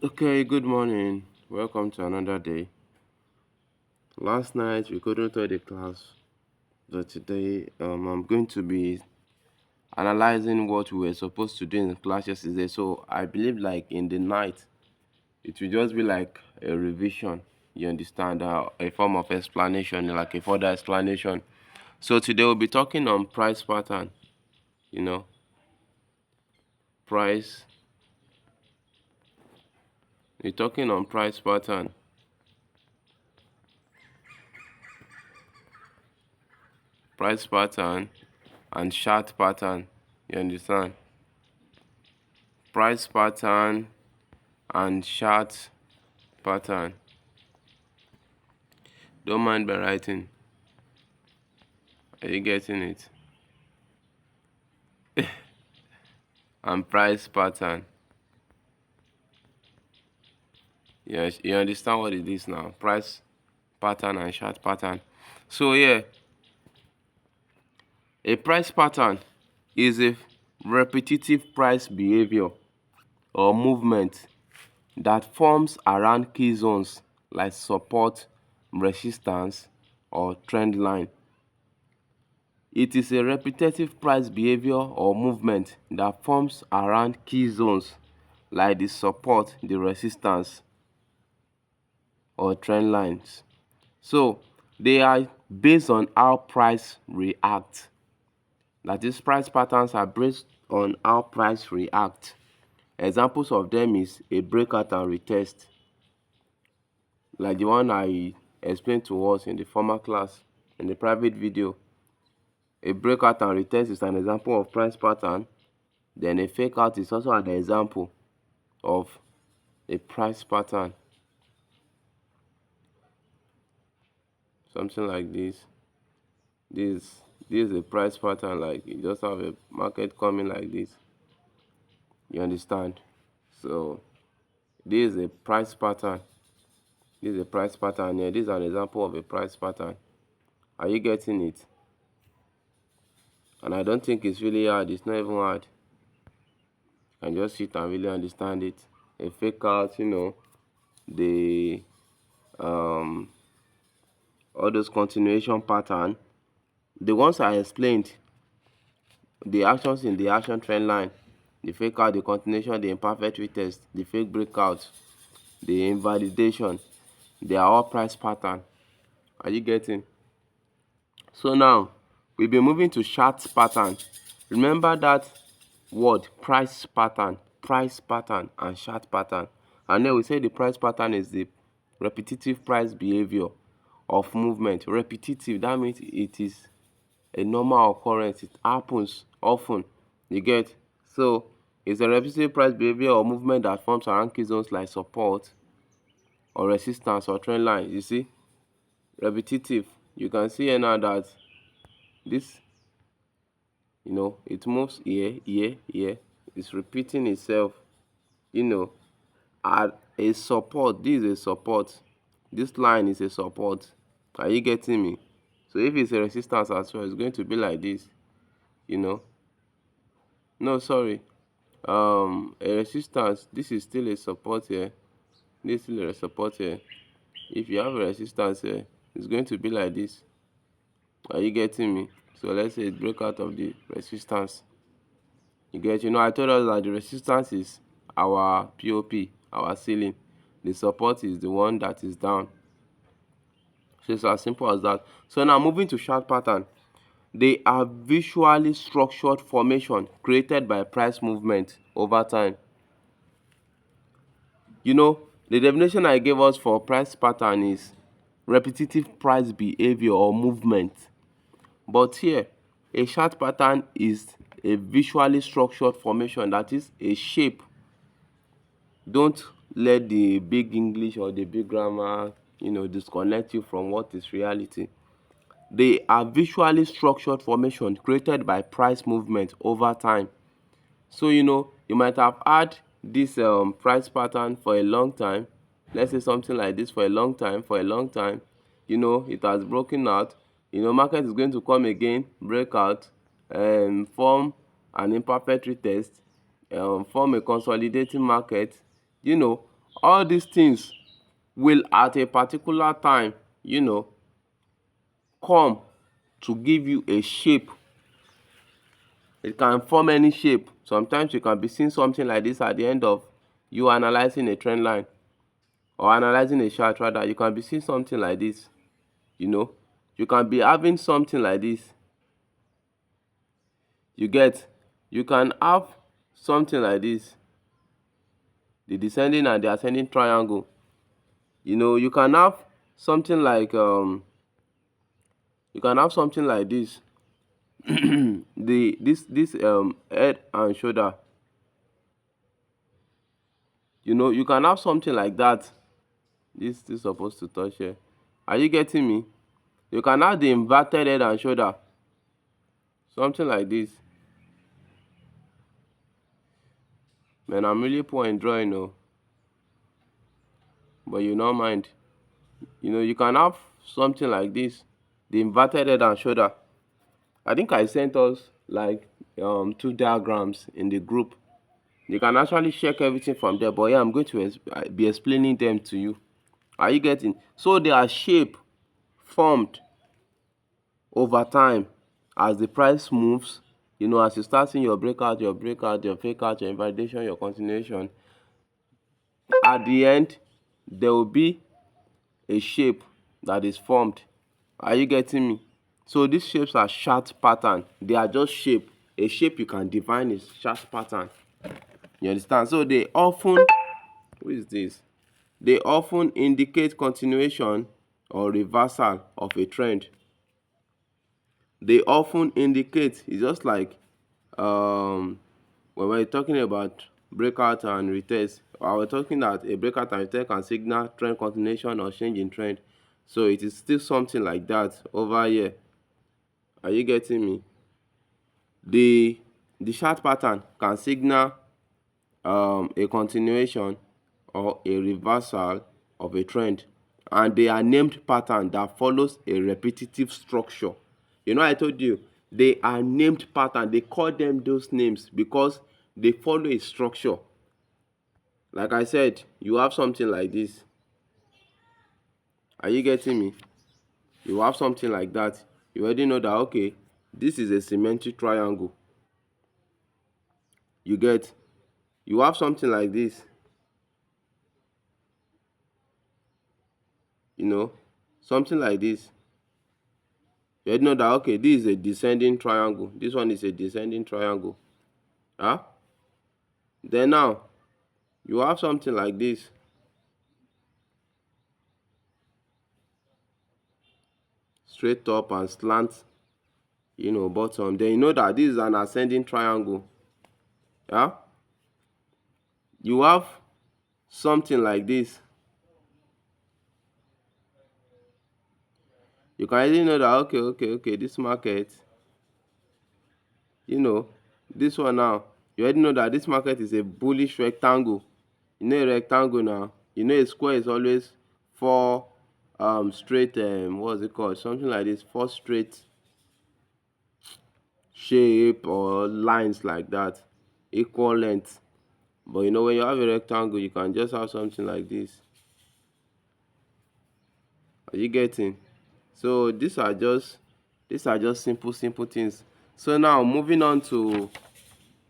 Okay, good morning. Welcome to another day. Last night we couldn't tell the class, but today I'm going to be analyzing what we were supposed to do in class yesterday. So I believe like in the night it will just be like a revision. You understand? A form of explanation, like a further explanation. So today we'll be talking on price pattern. You know, price. We're talking on price pattern. Price pattern and chart pattern. You understand? Price pattern and chart pattern. Don't mind by writing. Are you getting it? And price pattern. Yes, you understand what it is now. Price pattern and chart pattern. So yeah, a price pattern is a repetitive price behavior or movement that forms around key zones like support, resistance, or trend line. It is a repetitive price behavior or movement that forms around key zones like the support, the resistance, or trend lines. So they are based on how price reacts. That is, price patterns are based on how price reacts. Examples of them is a breakout and retest, like the one I explained to us in the former class in the private video. A breakout and retest is an example of price pattern. Then a fake out is also an example of a price pattern. Something like this. This is a price pattern, like you just have a market coming like this. You understand? So this is a price pattern. This is a price pattern here. This is an example of a price pattern. Are you getting it? And I don't think it's really hard. It's not even hard. You can just sit and really understand it. A fake out, the um all those continuation pattern, the ones I explained, the actions in the action trend line, the fake out, the continuation, the imperfect retest, the fake breakout, the invalidation, they are all price pattern. Are you getting? So now we'll be moving to chart pattern. Remember that word, price pattern and chart pattern. And then we say the price pattern is the repetitive price behavior of movement. Repetitive, that means it is a normal occurrence. It happens often. You get? So it's a repetitive price behavior or movement that forms around key zones like support or resistance or trend line. You see? Repetitive. You can see here now that this, it moves here, here, here. It's repeating itself, you know, at a support. This is a support. This line is a support. Are you getting me? So if it's a resistance as well, it's going to be like this, you know. No, sorry. A resistance, this is still a support here. This is still a support here. If you have a resistance here, it's going to be like this. Are you getting me? So let's say it break out of the resistance. You get, I told us that the resistance is our POP, our ceiling. The support is the one that is down. So it's as simple as that. So now moving to chart pattern. They are visually structured formation created by price movement over time. The definition I gave us for price pattern is repetitive price behavior or movement. But here, a chart pattern is a visually structured formation, that is a shape. Don't let the big English or the big grammar, disconnect you from what is reality. They are visually structured formation created by price movement over time. So you might have had this price pattern for a long time. Let's say something like this for a long time. It has broken out. Market is going to come again, break out, form an imperfect retest, form a consolidating market. All these things will at a particular time, come to give you a shape. It can form any shape. Sometimes you can be seeing something like this at the end of you analyzing a trend line or analyzing a chart rather. You can be seeing something like this, you know. You can be having something like this. You get, you can have something like this, the descending and the ascending triangle. You can have something like this. This head and shoulder. You can have something like that. This is supposed to touch here. Are you getting me? You can have the inverted head and shoulder. Something like this. Man, I'm really poor in drawing, but you don't mind. You can have something like this, the inverted head and shoulder. I think I sent us like 2 diagrams in the group. You can actually check everything from there, but yeah, I'm going to be explaining them to you. Are you getting? So they are shape formed over time as the price moves. As you start seeing your breakout, your fake out, your invalidation, your continuation, at the end there will be a shape that is formed. Are you getting me? So these shapes are chart pattern. They are just shape. A shape you can define is chart pattern. You understand? So they often, who is this? They often indicate continuation or reversal of a trend. They often indicate, it's just like when we're talking about breakout and retest, we're talking that a breakout and retest can signal trend continuation or change in trend. So it is still something like that over here. Are you getting me? The chart pattern can signal a continuation or a reversal of a trend, and they are named pattern that follows a repetitive structure. I told you they are named pattern. They call them those names because they follow a structure. Like I said, you have something like this. Are you getting me? You have something like that. You already know that, okay, this is a symmetric triangle. You get, you have something like this. Something like this. You already know that, okay, this is a descending triangle. This one is a descending triangle. Then now, you have something like this. Straight up and slant, bottom. Then you know that this is an ascending triangle. You have something like this. You can already know that, okay, this market, this one now, you already know that this market is a bullish rectangle. A rectangle now. A square is always four straight, what's it called? Something like this, four straight shape or lines like that, equal length. But when you have a rectangle, you can just have something like this. Are you getting? So these are just simple things. So now moving on to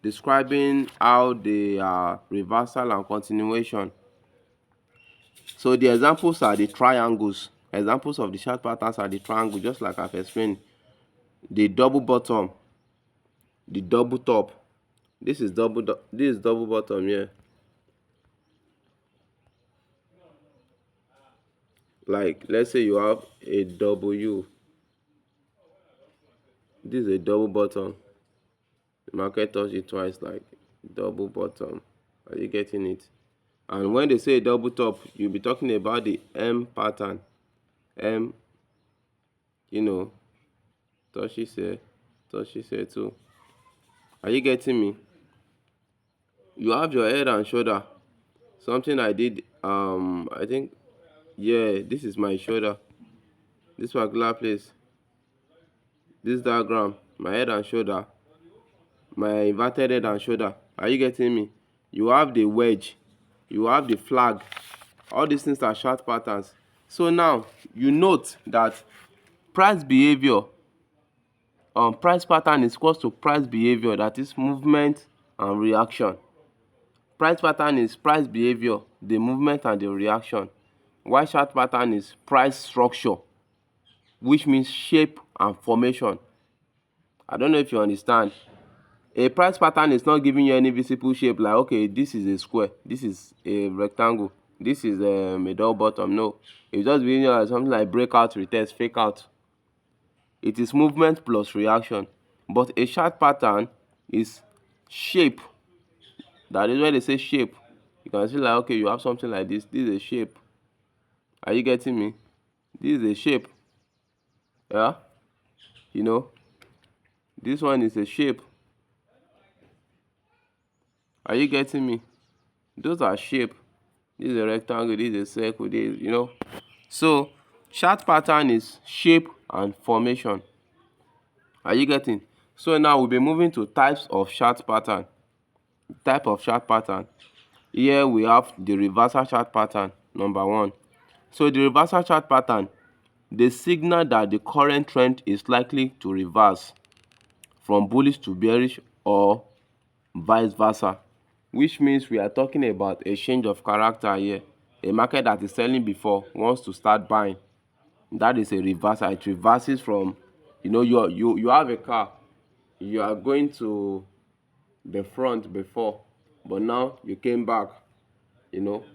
describing how they are reversal and continuation. So the examples are the triangles. Examples of the chart patterns are the triangle, just like I've explained. The double bottom, the double top. This is double bottom here. Like, let's say you have a W. This is a double bottom. The market touched it twice, like double bottom. Are you getting it? And when they say double top, you'll be talking about the M pattern. M, touches here too. Are you getting me? You have your head and shoulder. Something I did, I think, yeah, this is my shoulder. This particular place. This diagram, my head and shoulder. My inverted head and shoulder. Are you getting me? You have the wedge. you have the flag. All these things are chart patterns. So now you note that price behavior, price pattern is equals to price behavior, that is movement and reaction. Price pattern is price behavior, the movement and the reaction. While chart pattern is price structure, which means shape and formation. I don't know if you understand. A price pattern is not giving you any visible shape like, okay, this is a square, this is a rectangle, this is a double bottom. No, it's just giving you something like breakout, retest, fake out. It is movement plus reaction. But a chart pattern is shape. That is why they say shape. You can see like, okay, you have something like this. This is a shape. Are you getting me? This is a shape. Yeah? You know, this one is a shape. Are you getting me? Those are shape. This is a rectangle, this is a circle, this, you know. So, chart pattern is shape and formation. Are you getting? So now we'll be moving to types of chart pattern. Type of chart pattern. Here we have the reversal chart pattern, number 1. So the reversal chart pattern, they signal that the current trend is likely to reverse from bullish to bearish or vice versa, which means we are talking about a change of character here. A market that is selling before wants to start buying. That is a reversal. It reverses from, you know, you have a car, you are going to the front before, but now you came back, you know,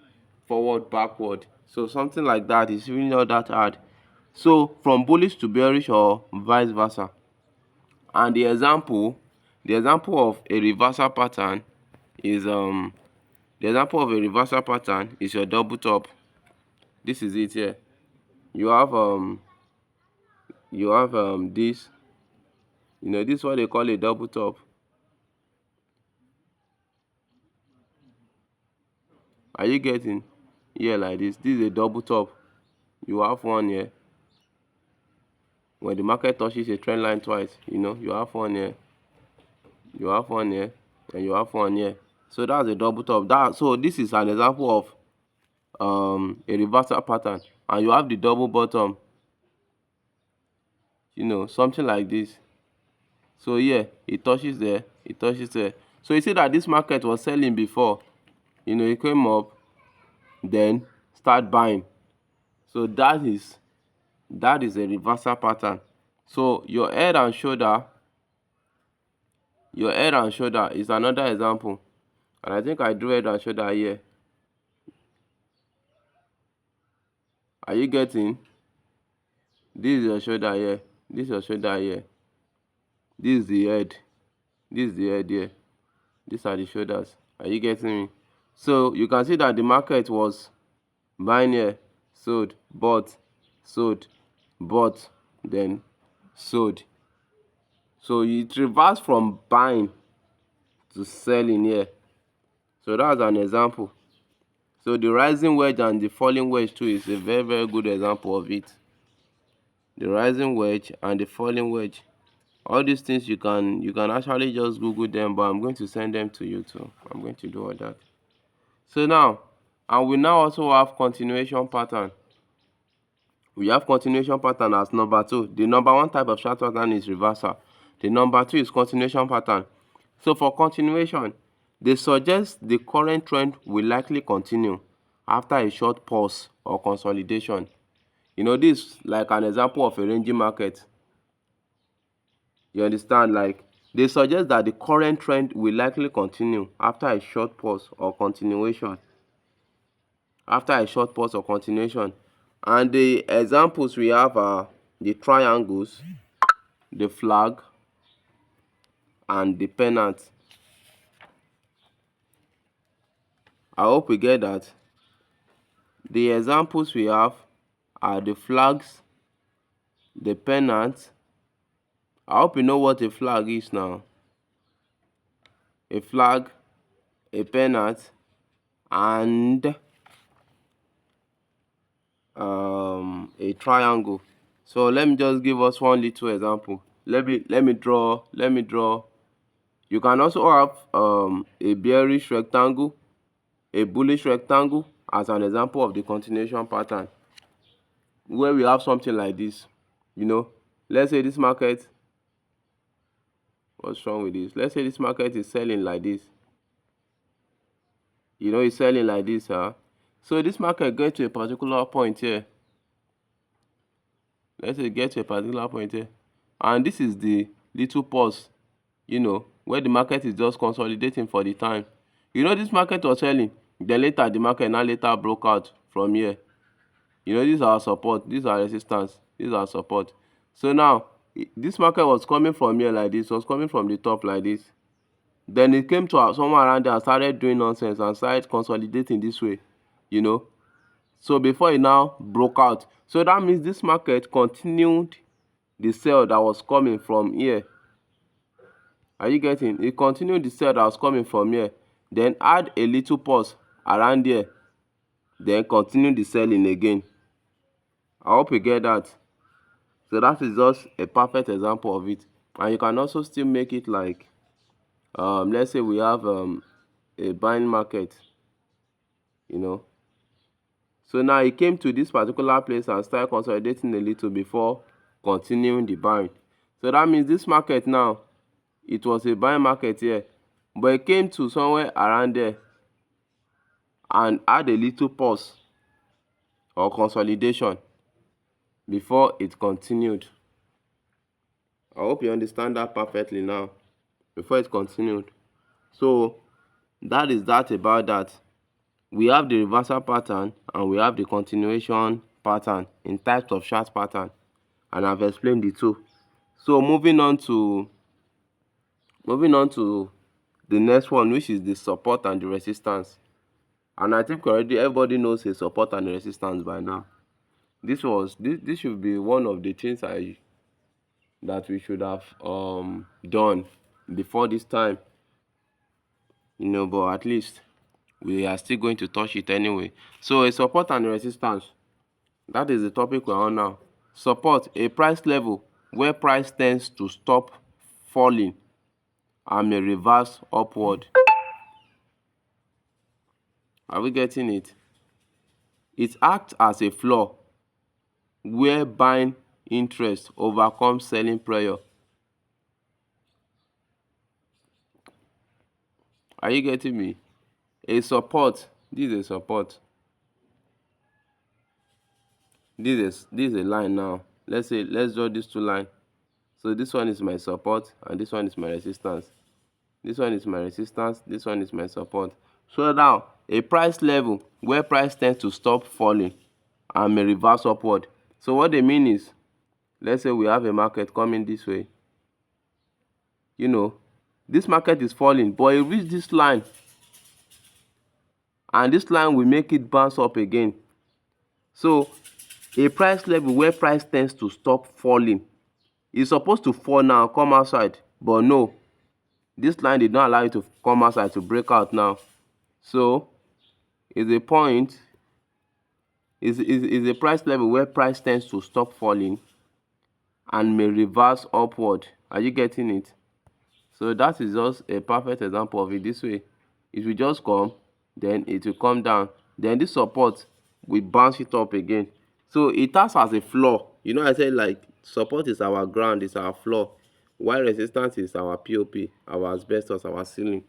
forward, backward. So something like that is really not that hard. So from bullish to bearish or vice versa. And the example of a reversal pattern is your double top. This is it here. You have this, you know, this is what they call a double top. Are you getting? Here like this. This is a double top. You have one here. When the market touches a trend line twice, you know, you have one here. You have one here, and you have one here. So that's a double top. So this is an example of a reversal pattern, and you have the double bottom, you know, something like this. So yeah, it touches there, it touches there. So you see that this market was selling before, you know, it came up, then start buying. So that is a reversal pattern. So your head and shoulder is another example, and I think I drew head and shoulder here. Are you getting? This is your shoulder here, this is your shoulder here, this is the head, this is the head here, these are the shoulders. Are you getting me? So you can see that the market was buying here, sold, bought, then sold. So it reversed from buying to selling here. So that's an example. So the rising wedge and the falling wedge too is a very, very good example of it. The rising wedge and the falling wedge. All these things you can actually just Google them, but I'm going to send them to you too. I'm going to do all that. So now, and we now also have continuation pattern. We have continuation pattern as number 2. The number 1 type of chart pattern is reversal. The number 2 is continuation pattern. So for continuation, they suggest the current trend will likely continue after a short pause or consolidation. You know, this is like an example of a ranging market. You understand? Like, they suggest that the current trend will likely continue after a short pause or continuation. And the examples we have are the triangles, the flag, and the pennant. I hope we get that. The examples we have are the flags, the pennant. I hope you know what a flag is now. A flag, a pennant, and a triangle. So let me just give us one little example. Let me draw. You can also have a bearish rectangle, a bullish rectangle as an example of the continuation pattern, where we have something like this. Let's say this market, what's wrong with this? Let's say this market is selling like this. It's selling like this, so this market gets to a particular point here. Let's say get to a particular point here, and this is the little pause, where the market is just consolidating for the time. This market was selling, then later the market now later broke out from here. This is our support, this is our resistance, this is our support. So now this market was coming from here like this, was coming from the top like this. Then it came to somewhere around there and started doing nonsense and started consolidating this way. So before it now broke out. So that means this market continued the sell that was coming from here. Are you getting? It continued the sell that was coming from here. Then add a little pause around here. Then continue the selling again. I hope you get that. So that is just a perfect example of it. And you can also still make it like, let's say we have a buying market, So now it came to this particular place and started consolidating a little before continuing the buying. So that means this market now, it was a buying market here, but it came to somewhere around there and had a little pause or consolidation before it continued. I hope you understand that perfectly now, before it continued. So that is that about that. We have the reversal pattern and we have the continuation pattern in types of chart pattern, and I've explained the two. So moving on to the next one, which is the support and the resistance. And I think already everybody knows the support and the resistance by now. This should be one of the things that we should have done before this time, but at least we are still going to touch it anyway. So a support and a resistance, that is the topic we're on now. Support, a price level where price tends to stop falling and may reverse upward. Are we getting it? It acts as a floor where buying interest overcomes selling pressure. Are you getting me? A support, this is a support. This is a line now. Let's draw these two lines. So this one is my support and this one is my resistance. This one is my resistance, this one is my support. So now, a price level where price tends to stop falling and may reverse upward. So what they mean is, let's say we have a market coming this way. This market is falling, but it reaches this line. And this line will make it bounce up again. So a price level where price tends to stop falling. It's supposed to fall now, come outside, but no. This line did not allow it to come outside, to break out now. So is a point, is a price level where price tends to stop falling and may reverse upward. Are you getting it? So that is just a perfect example of it. This way, it will just come, then it will come down, then this support will bounce it up again. So it acts as a floor. I said like support is our ground, it's our floor, while resistance is our POP, our asbestos, our ceiling.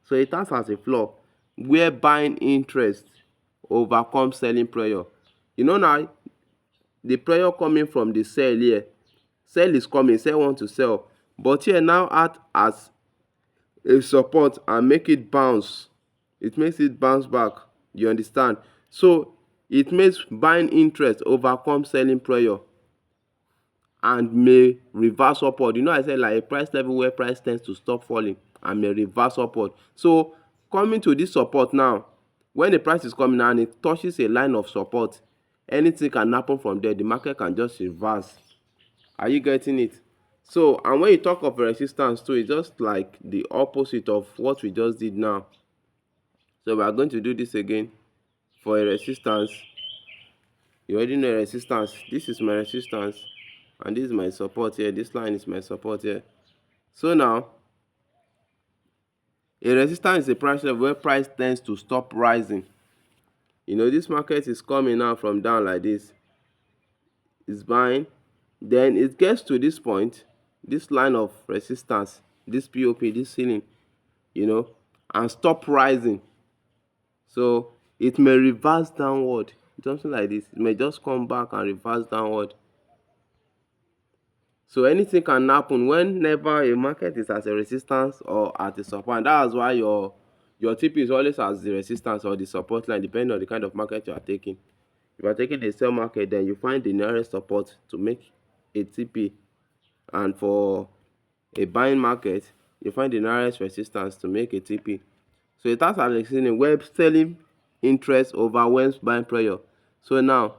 So it acts as a floor where buying interest overcomes selling pressure. Now, the pressure coming from the sell here, sell is coming, sell want to sell, but here now act as a support and make it bounce. It makes it bounce back. You understand? So it makes buying interest overcome selling pressure and may reverse upward. I said like a price level where price tends to stop falling and may reverse upward. So coming to this support now, when the price is coming and it touches a line of support, anything can happen from there. The market can just reverse. Are you getting it? So, and when you talk of resistance too, it's just like the opposite of what we just did now. So we are going to do this again. For a resistance, you already know resistance. This is my resistance and this is my support here. This line is my support here. So now A resistance is a price level where price tends to stop rising. This market is coming now from down like this. It's buying. Then it gets to this point, this line of resistance, this POP, this ceiling, and stop rising. So it may reverse downward, something like this. It may just come back and reverse downward. So anything can happen whenever a market is at a resistance or at a support. And that's why your TP is always as the resistance or the support line, depending on the kind of market you are taking. If you are taking a sell market, then you find the nearest support to make a TP. And for a buying market, you find the nearest resistance to make a TP. So it has an exceeding where selling interest overwhelms buying pressure. So now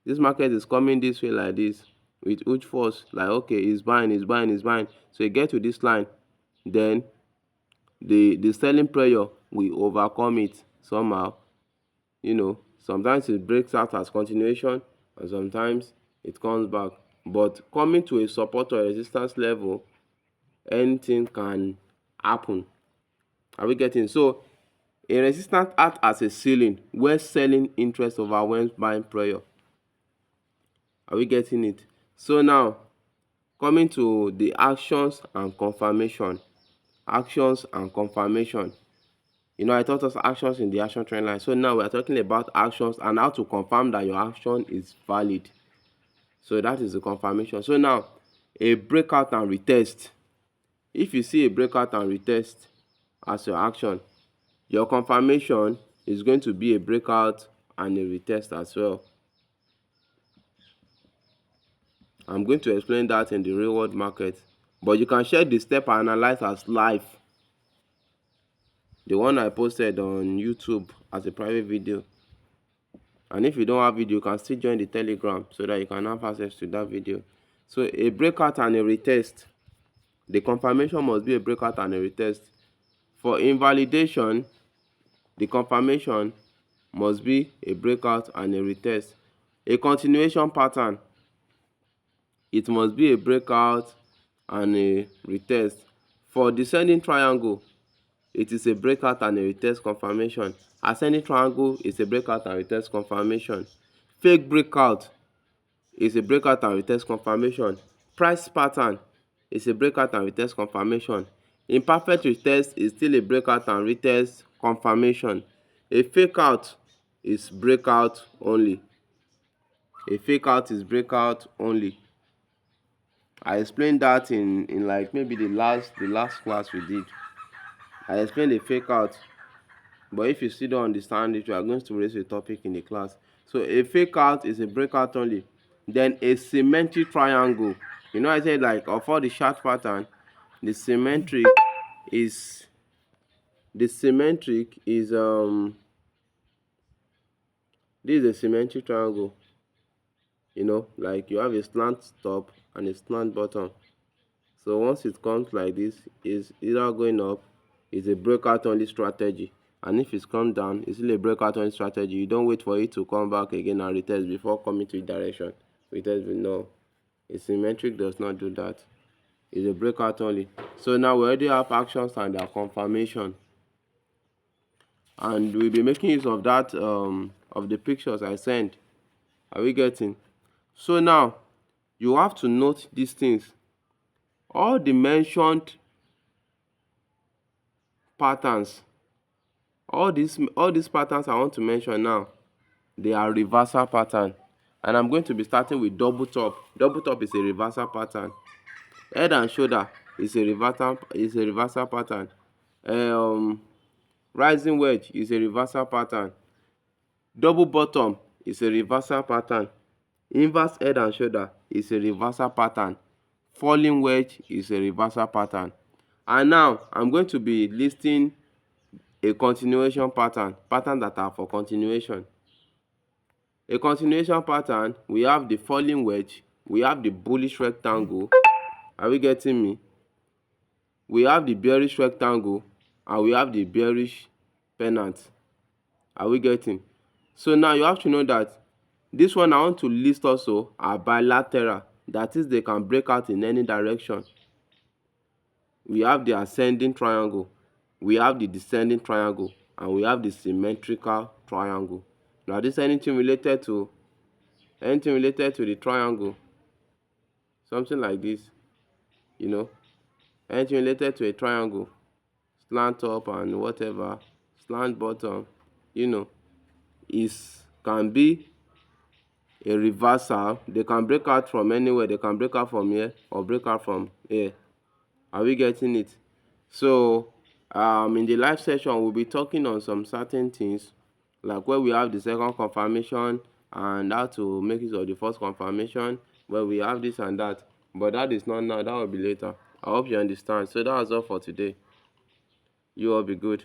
this market is coming this way like this with huge force, like okay, it's buying, it's buying, it's buying. So you get to this line, then the selling pressure will overcome it somehow. Sometimes it breaks out as continuation, and sometimes it comes back. But coming to a support or resistance level, anything can happen. Are we getting? So a resistance acts as a ceiling where selling interest overwhelms buying pressure. Are we getting it? So now, coming to the actions and confirmation. Actions and confirmation. I taught us actions in the action trend line. So now we are talking about actions and how to confirm that your action is valid. So that is the confirmation. So now, a breakout and retest. If you see a breakout and retest as your action, your confirmation is going to be a breakout and a retest as well. I'm going to explain that in the real world market. But you can share the step and analyze as live. The one I posted on YouTube as a private video. And if you don't have video, you can still join the Telegram so that you can have access to that video. So a breakout and a retest. The confirmation must be a breakout and a retest. For invalidation, the confirmation must be a breakout and a retest. A continuation pattern, it must be a breakout and a retest. For descending triangle, it is a breakout and a retest confirmation. Ascending triangle is a breakout and retest confirmation. Fake breakout is a breakout and retest confirmation. Price pattern is a breakout and retest confirmation. Imperfect retest is still a breakout and retest confirmation. A fake out is breakout only. A fake out is breakout only. I explained that in like maybe the last class we did. I explained the fake out, but if you still don't understand it, you are going to raise a topic in the class. So a fake out is a breakout only. Then a symmetric triangle. I said like of all the chart pattern, the symmetric is this is a symmetric triangle. Like you have a slant top and a slant bottom. So once it comes like this, is either going up, is a breakout only strategy. And if it's come down, it's still a breakout only strategy. You don't wait for it to come back again and retest before coming to a direction. Retest will know. A symmetric does not do that. It's a breakout only. So now we already have actions and their confirmation. And we'll be making use of that of the pictures I sent. Are we getting? So now you have to note these things. All the mentioned patterns, all these patterns I want to mention now, they are reversal pattern. And I'm going to be starting with double top. Double top is a reversal pattern. Head and shoulder is a reversal pattern. Rising wedge is a reversal pattern. Double bottom is a reversal pattern. Inverse head and shoulder is a reversal pattern. Falling wedge is a reversal pattern. And now I'm going to be listing a continuation pattern that are for continuation. A continuation pattern, we have the falling wedge, we have the bullish rectangle. Are we getting me? We have the bearish rectangle and we have the bearish pennant. Are we getting? So now you have to know that this one I want to list also are bilateral. That is, they can break out in any direction. We have the ascending triangle. we have the descending triangle, and we have the symmetrical triangle. Now this anything related to the triangle, something like this, you know, anything related to a triangle, slant top and whatever, slant bottom, you know, is can be a reversal. They can break out from anywhere. They can break out from here or break out from here. Are we getting it? So in the live session, we'll be talking on some certain things, like where we have the second confirmation and how to make use of the first confirmation, where we have this and that. But that is not now. That will be later. I hope you understand. So that was all for today. You all be good.